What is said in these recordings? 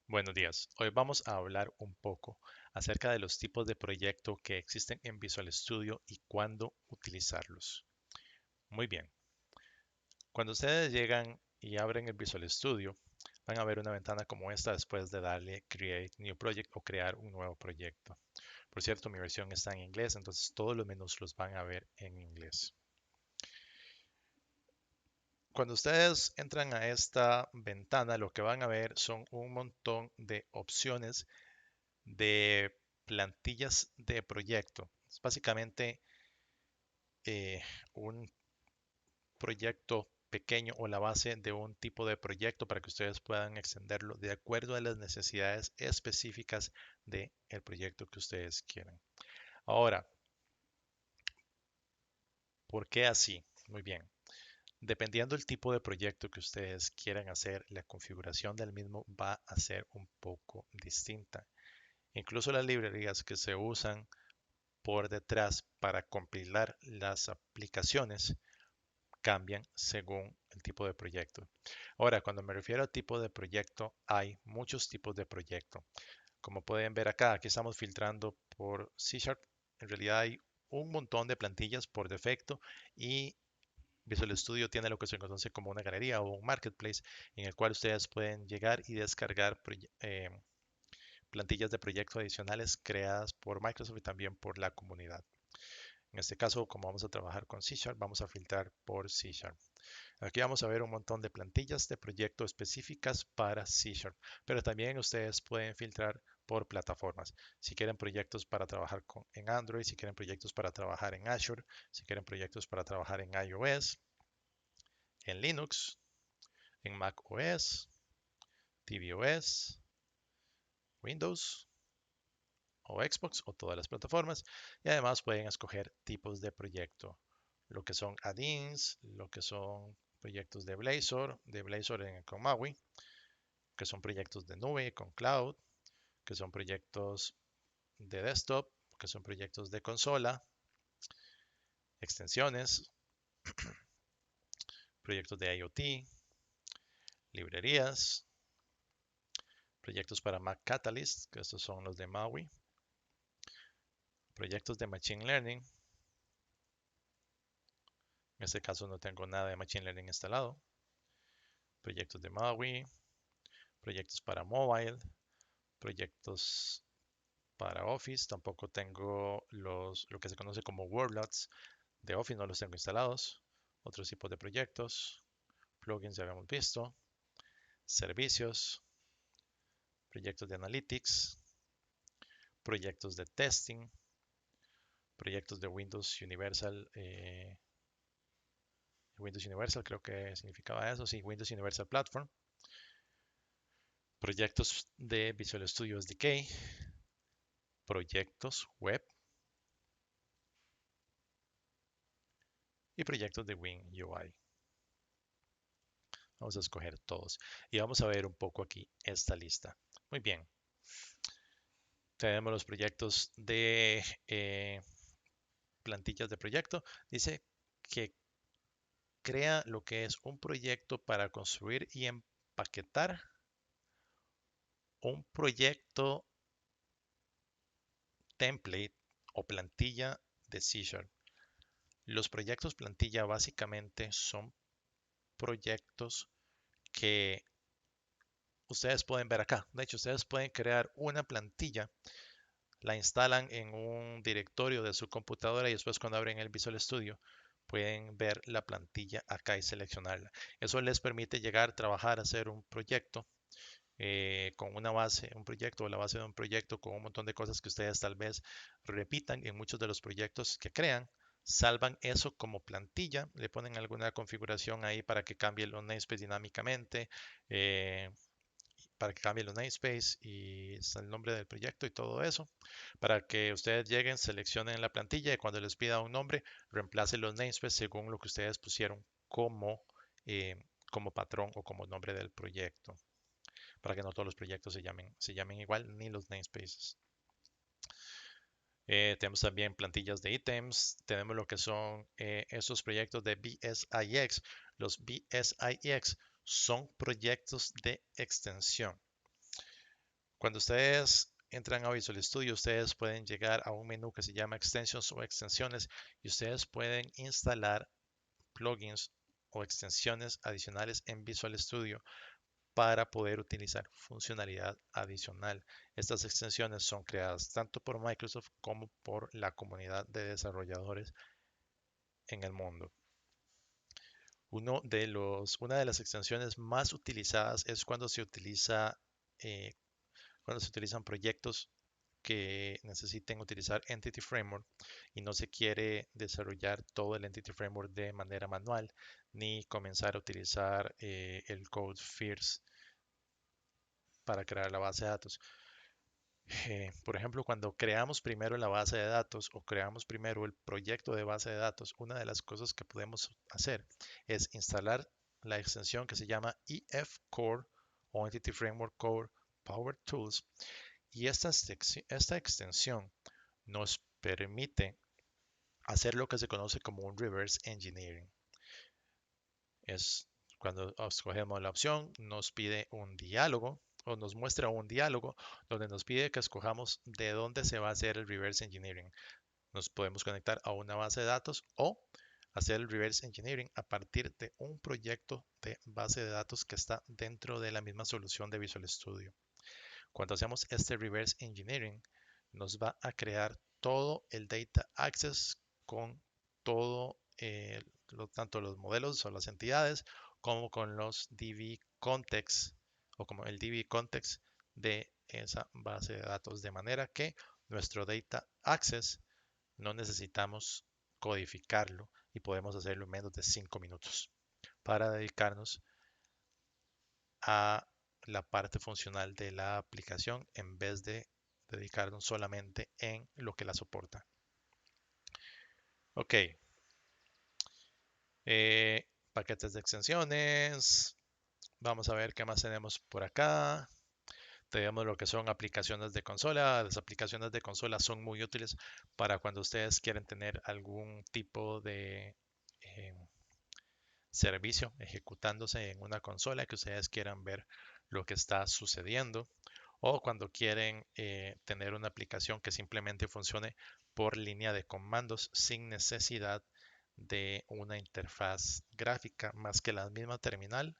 Buenos días. Hoy vamos a hablar un poco acerca de los tipos de proyecto que existen en Visual Studio y cuándo utilizarlos. Muy bien. Cuando ustedes llegan y abren el Visual Studio, van a ver una ventana como esta después de darle Create New Project o crear un nuevo proyecto. Por cierto, mi versión está en inglés, entonces todos los menús los van a ver en inglés. Cuando ustedes entran a esta ventana, lo que van a ver son un montón de opciones de plantillas de proyecto. Es básicamente un proyecto pequeño o la base de un tipo de proyecto para que ustedes puedan extenderlo de acuerdo a las necesidades específicas del proyecto que ustedes quieran. Ahora, ¿por qué así? Muy bien. Dependiendo del tipo de proyecto que ustedes quieran hacer, la configuración del mismo va a ser un poco distinta. Incluso las librerías que se usan por detrás para compilar las aplicaciones cambian según el tipo de proyecto. Ahora, cuando me refiero a tipo de proyecto, hay muchos tipos de proyecto. Como pueden ver acá, aquí estamos filtrando por C Sharp. En realidad hay un montón de plantillas por defecto y Visual Studio tiene lo que se conoce como una galería o un marketplace en el cual ustedes pueden llegar y descargar plantillas de proyecto adicionales creadas por Microsoft y también por la comunidad. En este caso, como vamos a trabajar con C Sharp, vamos a filtrar por C Sharp. Aquí vamos a ver un montón de plantillas de proyecto específicas para C Sharp, pero también ustedes pueden filtrar por plataformas. Si quieren proyectos para trabajar en Android, si quieren proyectos para trabajar en Azure, si quieren proyectos para trabajar en iOS, en Linux, en Mac OS, tvOS, Windows o Xbox o todas las plataformas. Y además pueden escoger tipos de proyecto, lo que son add-ins, lo que son proyectos de Blazor con Maui, que son proyectos de nube con cloud, que son proyectos de desktop, que son proyectos de consola, extensiones, proyectos de IoT, librerías, proyectos para Mac Catalyst, que estos son los de Maui, proyectos de Machine Learning. En este caso no tengo nada de Machine Learning instalado. Proyectos de Maui, proyectos para mobile, proyectos para Office. Tampoco tengo lo que se conoce como workloads de Office, no los tengo instalados. Otros tipos de proyectos, plugins ya habíamos visto, servicios, proyectos de analytics, proyectos de testing, proyectos de Windows Universal creo que significaba eso, sí, Windows Universal Platform, proyectos de Visual Studio SDK, proyectos web y proyectos de WinUI. Vamos a escoger todos y vamos a ver un poco aquí esta lista. Muy bien, tenemos los proyectos de plantillas de proyecto. Dice que crea lo que es un proyecto para construir y empaquetar un proyecto template o plantilla de C Sharp. Los proyectos plantilla básicamente son proyectos que ustedes pueden ver acá. De hecho, ustedes pueden crear una plantilla, la instalan en un directorio de su computadora y después cuando abren el Visual Studio pueden ver la plantilla acá y seleccionarla. Eso les permite llegar, trabajar, hacer un proyecto con una base, un proyecto o la base de un proyecto con un montón de cosas que ustedes tal vez repitan en muchos de los proyectos que crean. Salvan eso como plantilla, le ponen alguna configuración ahí para que cambie los namespace dinámicamente, eh, para que cambie los namespace y está el nombre del proyecto y todo eso, para que ustedes lleguen, seleccionen la plantilla y cuando les pida un nombre, reemplacen los namespace según lo que ustedes pusieron como, eh, como patrón o como nombre del proyecto, para que no todos los proyectos se llamen igual, ni los namespaces. Tenemos también plantillas de ítems, tenemos lo que son esos proyectos de BSIX. Los BSIX son proyectos de extensión. Cuando ustedes entran a Visual Studio, ustedes pueden llegar a un menú que se llama Extensions o Extensiones y ustedes pueden instalar plugins o extensiones adicionales en Visual Studio para poder utilizar funcionalidad adicional. Estas extensiones son creadas tanto por Microsoft como por la comunidad de desarrolladores en el mundo. Una de las extensiones más utilizadas es eh, cuando se utilizan proyectos que necesiten utilizar Entity Framework y no se quiere desarrollar todo el Entity Framework de manera manual ni comenzar a utilizar el code first para crear la base de datos. Por ejemplo, cuando creamos primero la base de datos o creamos primero el proyecto de base de datos, una de las cosas que podemos hacer es instalar la extensión que se llama EF Core o Entity Framework Core Power Tools. Y esta extensión nos permite hacer lo que se conoce como un reverse engineering. Es cuando escogemos la opción, nos pide un diálogo o nos muestra un diálogo donde nos pide que escojamos de dónde se va a hacer el reverse engineering. Nos podemos conectar a una base de datos o hacer el reverse engineering a partir de un proyecto de base de datos que está dentro de la misma solución de Visual Studio. Cuando hacemos este reverse engineering, nos va a crear todo el data access con todo, tanto los modelos o las entidades, como con los DB context o como el DB context de esa base de datos, de manera que nuestro data access no necesitamos codificarlo y podemos hacerlo en menos de 5 minutos para dedicarnos a la parte funcional de la aplicación en vez de dedicarnos solamente en lo que la soporta. Ok, paquetes de extensiones. Vamos a ver qué más tenemos por acá. Tenemos lo que son aplicaciones de consola. Las aplicaciones de consola son muy útiles para cuando ustedes quieren tener algún tipo de servicio ejecutándose en una consola que ustedes quieran ver lo que está sucediendo o cuando quieren tener una aplicación que simplemente funcione por línea de comandos sin necesidad de una interfaz gráfica más que la misma terminal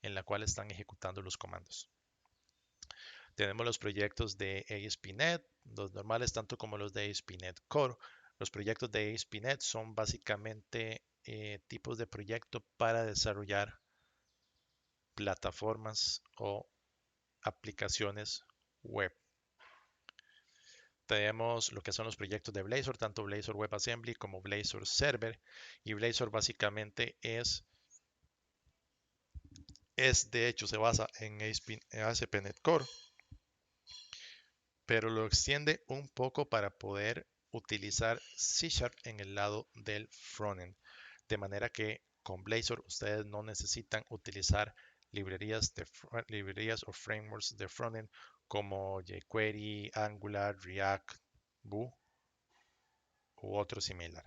en la cual están ejecutando los comandos. Tenemos los proyectos de ASP.NET, los normales tanto como los de ASP.NET Core. Los proyectos de ASP.NET son básicamente tipos de proyecto para desarrollar plataformas o aplicaciones web. Tenemos lo que son los proyectos de Blazor, tanto Blazor WebAssembly como Blazor Server. Y Blazor básicamente de hecho, se basa en ASP.NET Core, pero lo extiende un poco para poder utilizar C# en el lado del frontend. De manera que con Blazor ustedes no necesitan utilizar librerías o frameworks de frontend como jQuery, Angular, React, Vue u otro similar.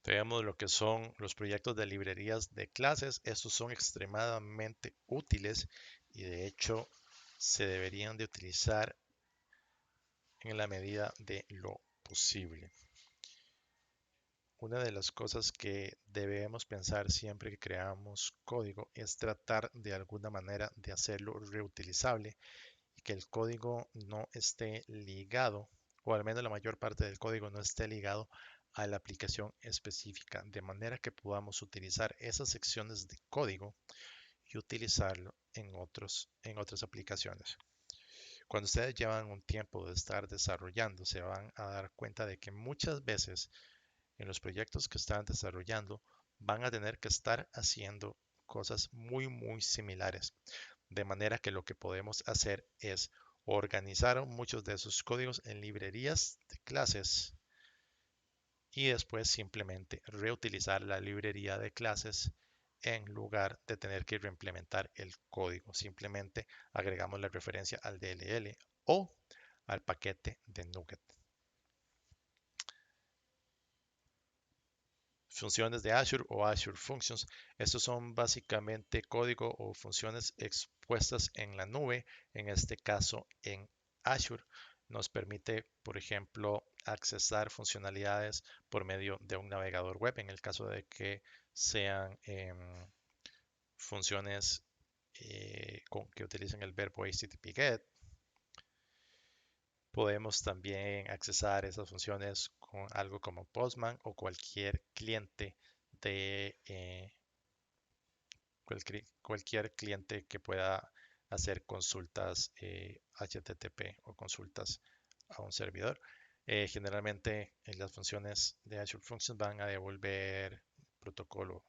Tenemos lo que son los proyectos de librerías de clases. Estos son extremadamente útiles y de hecho se deberían de utilizar en la medida de lo posible. Una de las cosas que debemos pensar siempre que creamos código es tratar de alguna manera de hacerlo reutilizable y que el código no esté ligado, o al menos la mayor parte del código no esté ligado a la aplicación específica, de manera que podamos utilizar esas secciones de código y utilizarlo en otras aplicaciones. Cuando ustedes llevan un tiempo de estar desarrollando, se van a dar cuenta de que muchas veces en los proyectos que están desarrollando van a tener que estar haciendo cosas muy similares. De manera que lo que podemos hacer es organizar muchos de esos códigos en librerías de clases y después simplemente reutilizar la librería de clases en lugar de tener que reimplementar el código. Simplemente agregamos la referencia al DLL o al paquete de NuGet. funciones de Azure o Azure Functions. Estos son básicamente código o funciones expuestas en la nube, en este caso en Azure. Nos permite, por ejemplo, accesar funcionalidades por medio de un navegador web en el caso de que sean funciones que utilicen el verbo HTTP GET. Podemos también accesar esas funciones con algo como Postman o cualquier cliente de cualquier cliente que pueda hacer consultas HTTP o consultas a un servidor. Generalmente las funciones de Azure Functions van a devolver protocolo,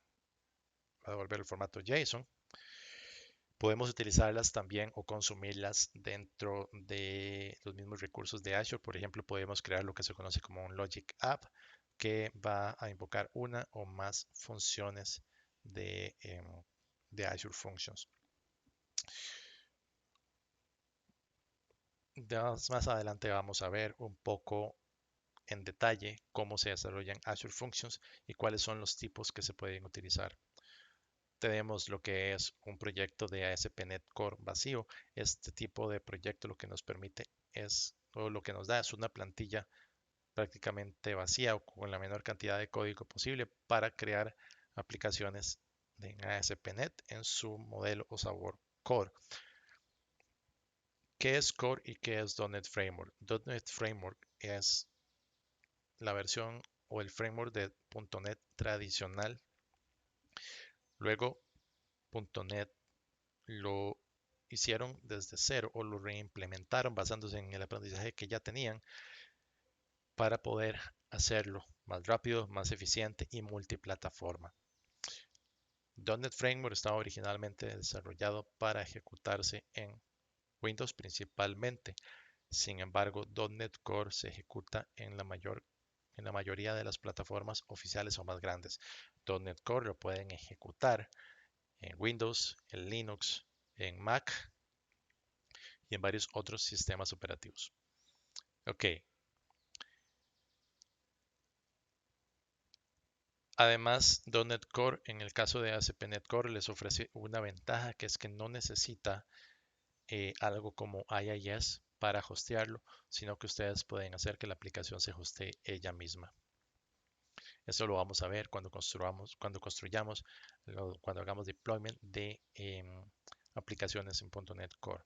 a devolver el formato JSON. Podemos utilizarlas también o consumirlas dentro de los mismos recursos de Azure. Por ejemplo, podemos crear lo que se conoce como un Logic App que va a invocar una o más funciones de Azure Functions. Más adelante vamos a ver un poco en detalle cómo se desarrollan Azure Functions y cuáles son los tipos que se pueden utilizar. Tenemos lo que es un proyecto de ASP.NET Core vacío. Este tipo de proyecto lo que nos permite es, o lo que nos da es una plantilla prácticamente vacía o con la menor cantidad de código posible para crear aplicaciones en ASP.NET en su modelo o sabor Core. ¿Qué es Core y qué es .NET Framework? .NET Framework es la versión o el framework de .NET tradicional. Luego .NET lo hicieron desde cero o lo reimplementaron basándose en el aprendizaje que ya tenían para poder hacerlo más rápido, más eficiente y multiplataforma. .NET Framework estaba originalmente desarrollado para ejecutarse en Windows principalmente. Sin embargo, .NET Core se ejecuta en la mayoría de las plataformas oficiales o más grandes. .NET Core lo pueden ejecutar en Windows, en Linux, en Mac y en varios otros sistemas operativos. Ok. Además, .NET Core, en el caso de ASP.NET Core, les ofrece una ventaja que es que no necesita algo como IIS para hostearlo, sino que ustedes pueden hacer que la aplicación se hostee ella misma. Eso lo vamos a ver cuando construyamos, cuando hagamos deployment de aplicaciones en .NET Core.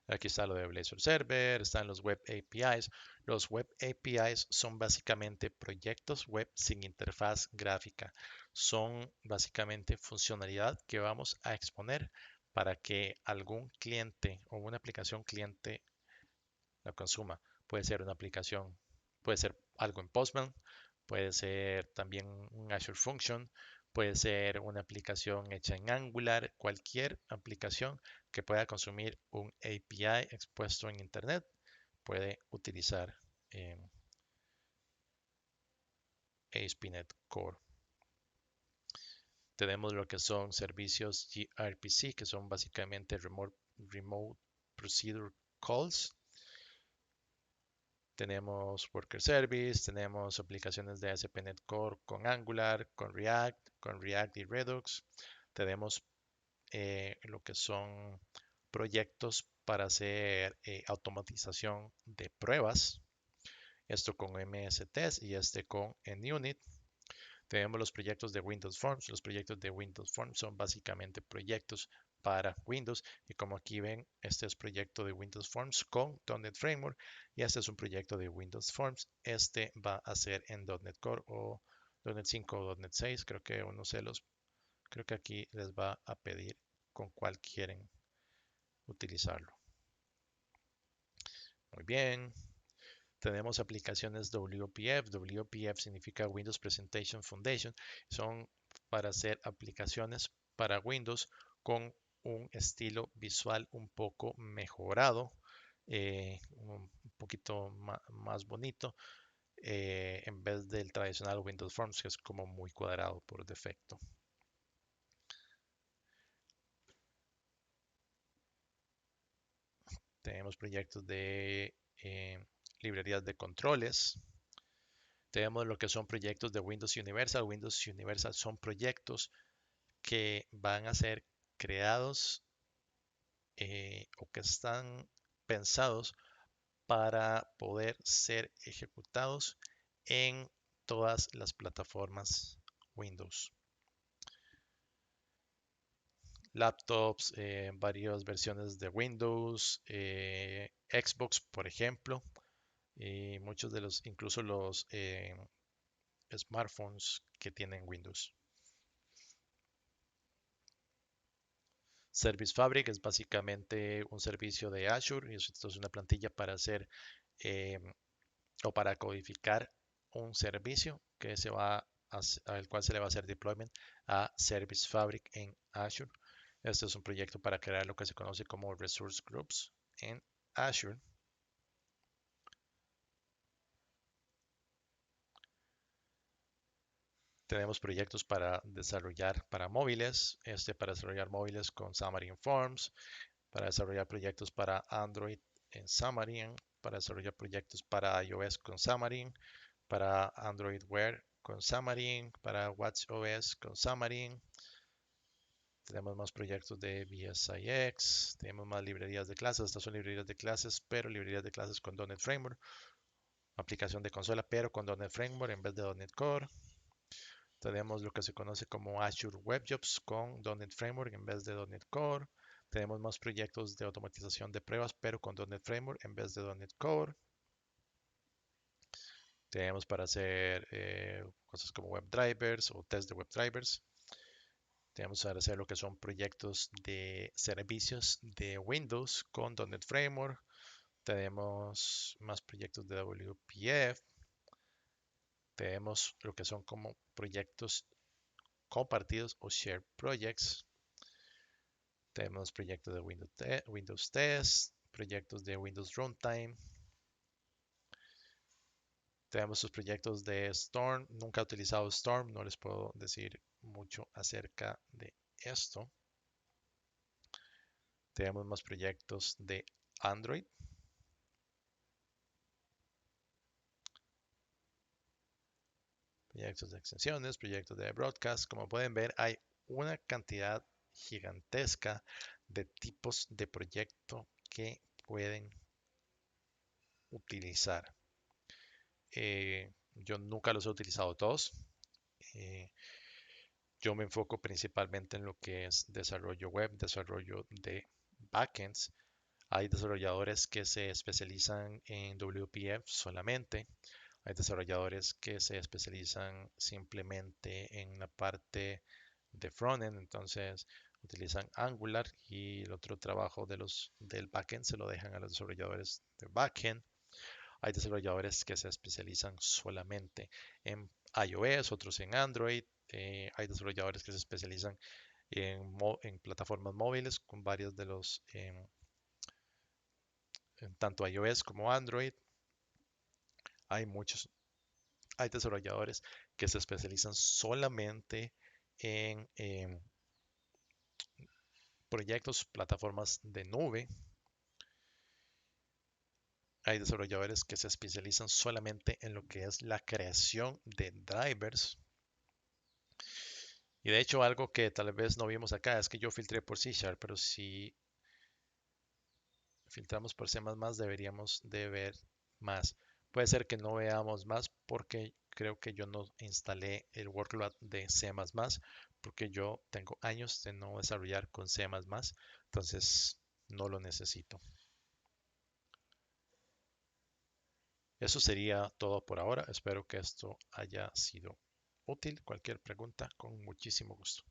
Aquí está lo de Blazor Server, están los Web APIs. Los Web APIs son básicamente proyectos web sin interfaz gráfica. Son básicamente funcionalidad que vamos a exponer para que algún cliente o una aplicación cliente la consuma. Puede ser una aplicación, puede ser algo en Postman, puede ser también un Azure Function, puede ser una aplicación hecha en Angular, cualquier aplicación que pueda consumir un API expuesto en Internet puede utilizar ASP.NET Core. Tenemos lo que son servicios gRPC, que son básicamente Remote Procedure Calls. Tenemos Worker Service, tenemos aplicaciones de ASP.NET Core con Angular, con React y Redux. Tenemos lo que son proyectos para hacer automatización de pruebas. Esto con MS-Test y este con NUnit. Tenemos los proyectos de Windows Forms. Los proyectos de Windows Forms son básicamente proyectos para Windows. Y como aquí ven, este es proyecto de Windows Forms con .NET Framework. Y este es un proyecto de Windows Forms. Este va a ser en .NET Core o .NET 5 o .NET 6. Creo que aquí les va a pedir con cuál quieren utilizarlo. Muy bien. Tenemos aplicaciones WPF. WPF significa Windows Presentation Foundation. Son para hacer aplicaciones para Windows con un estilo visual un poco mejorado, un poquito más bonito, en vez del tradicional Windows Forms, que es como muy cuadrado por defecto. Tenemos proyectos de librerías de controles. Tenemos lo que son proyectos de Windows Universal. Windows Universal son proyectos que van a ser creados o que están pensados para poder ser ejecutados en todas las plataformas Windows. Laptops, varias versiones de Windows, Xbox, por ejemplo, y muchos de los, incluso los smartphones que tienen Windows. Service Fabric es básicamente un servicio de Azure y esto es una plantilla para hacer eh, o para codificar un servicio que se va al cual se le va a hacer deployment a Service Fabric en Azure. Este es un proyecto para crear lo que se conoce como Resource Groups en Azure. Tenemos proyectos para desarrollar para móviles, para desarrollar móviles con Xamarin Forms, para desarrollar proyectos para Android en Xamarin, para desarrollar proyectos para iOS con Xamarin, para Android Wear con Xamarin, para WatchOS con Xamarin. Tenemos más proyectos de BSIX, tenemos más librerías de clases. Estas son librerías de clases, pero librerías de clases con .NET Framework. Aplicación de consola, pero con .NET Framework en vez de .NET Core. Tenemos lo que se conoce como Azure Web Jobs con .NET Framework en vez de .NET Core. Tenemos más proyectos de automatización de pruebas, pero con .NET Framework en vez de .NET Core. Tenemos para hacer cosas como web drivers o test de web drivers. Tenemos para hacer lo que son proyectos de servicios de Windows con .NET Framework. Tenemos más proyectos de WPF. Tenemos lo que son como proyectos compartidos o shared projects. Tenemos proyectos de Windows Test, proyectos de Windows Runtime. Tenemos sus proyectos de Storm. Nunca he utilizado Storm, no les puedo decir mucho acerca de esto. Tenemos más proyectos de Android. Proyectos de extensiones, proyectos de broadcast. Como pueden ver, hay una cantidad gigantesca de tipos de proyecto que pueden utilizar. Yo nunca los he utilizado todos. Eh, yo me enfoco principalmente en lo que es desarrollo web, desarrollo de backends. Hay desarrolladores que se especializan en WPF solamente. Hay desarrolladores que se especializan simplemente en la parte de frontend, entonces utilizan Angular y el otro trabajo del backend se lo dejan a los desarrolladores de backend. Hay desarrolladores que se especializan solamente en iOS, otros en Android. Hay desarrolladores que se especializan en plataformas móviles con varios de los, en tanto iOS como Android. Hay muchos, hay desarrolladores que se especializan solamente en proyectos, plataformas de nube. Hay desarrolladores que se especializan solamente en lo que es la creación de drivers. Y de hecho algo que tal vez no vimos acá es que yo filtré por C Sharp, pero si filtramos por C++ deberíamos de ver más. Puede ser que no veamos más porque creo que yo no instalé el workload de C++ porque yo tengo años de no desarrollar con C++, entonces no lo necesito. Eso sería todo por ahora. Espero que esto haya sido útil. Cualquier pregunta, con muchísimo gusto.